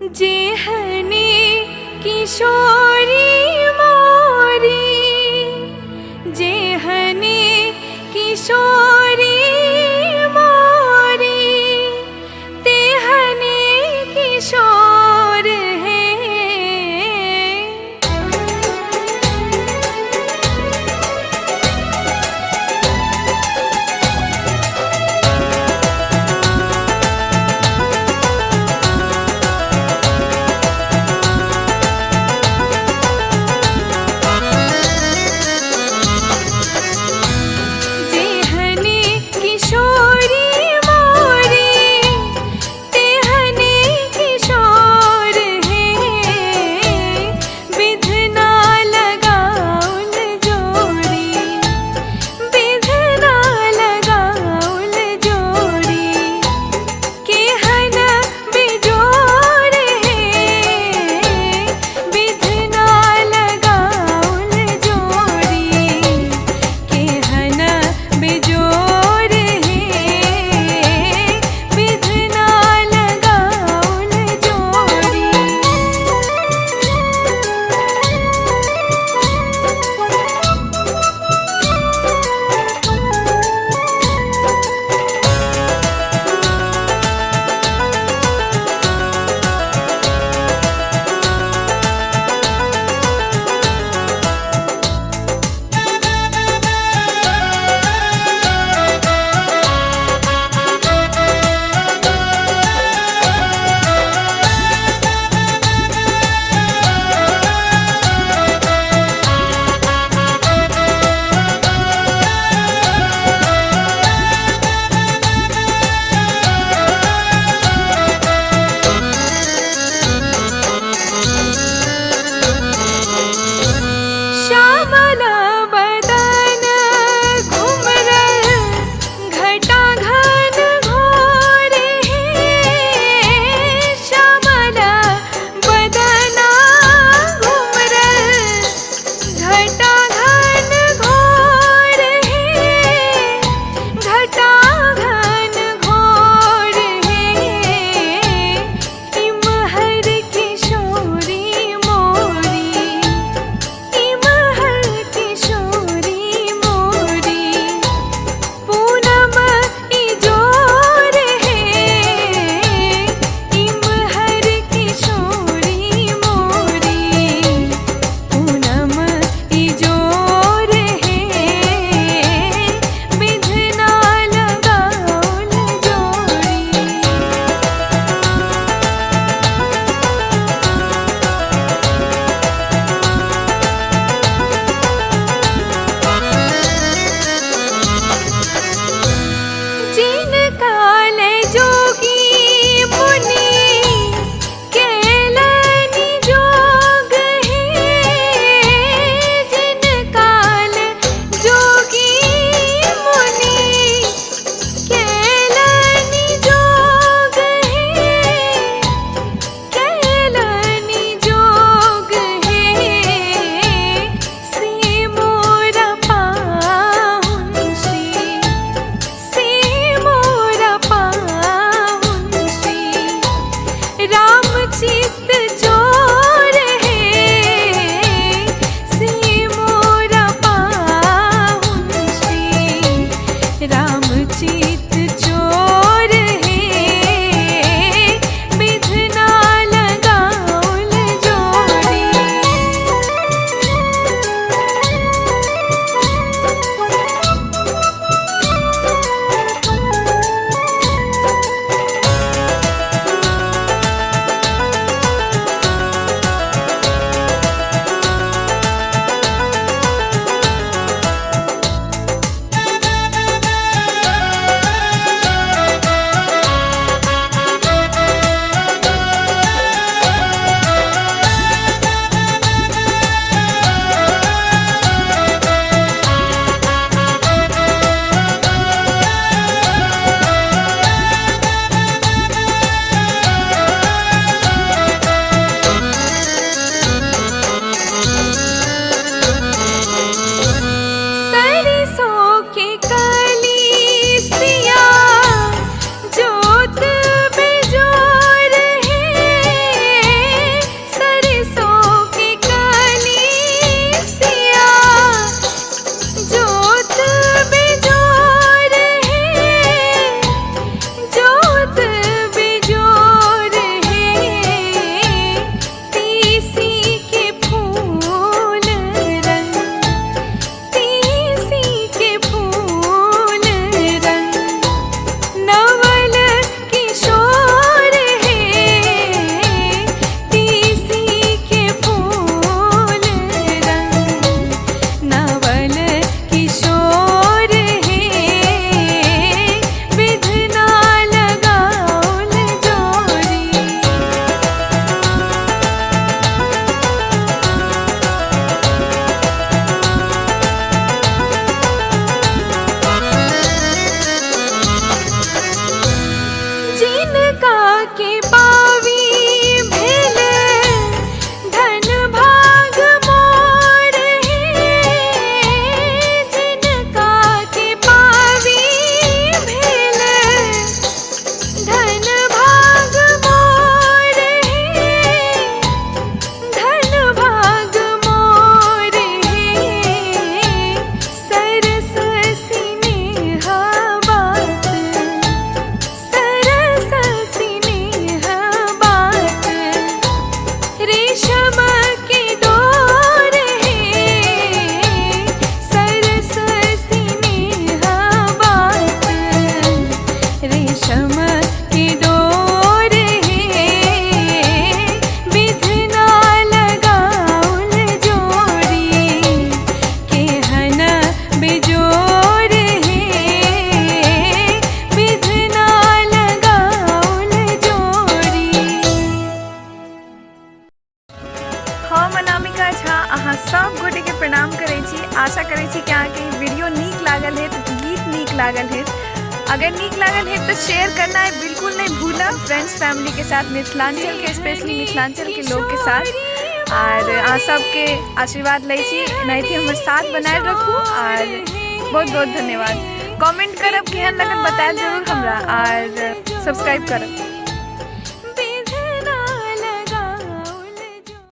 जेहने किशोरी मोरी, जेहने किशोरी मोरी, तेहने किशोर है। सब गोटे के प्रणाम करै छी। आशा करै छी कि अहाँके वीडियो नीक लागल है, गीत नीक लागल है। अगर नीक लागल है तो शेयर करना है बिल्कुल नहीं भूला फ्रेंड्स फैमिली के साथ, मिथिलांचल के स्पेशली मिथिलांचल के लोग के साथ। और अहाँ सबके आशीर्वाद लै छी, एनाहिते हमर साथ बनाए रखू। और बहुत बहुत धन्यवाद। कमेंट करब केहन लगल बताएब जरूर हमरा, और सब्सक्राइब करब।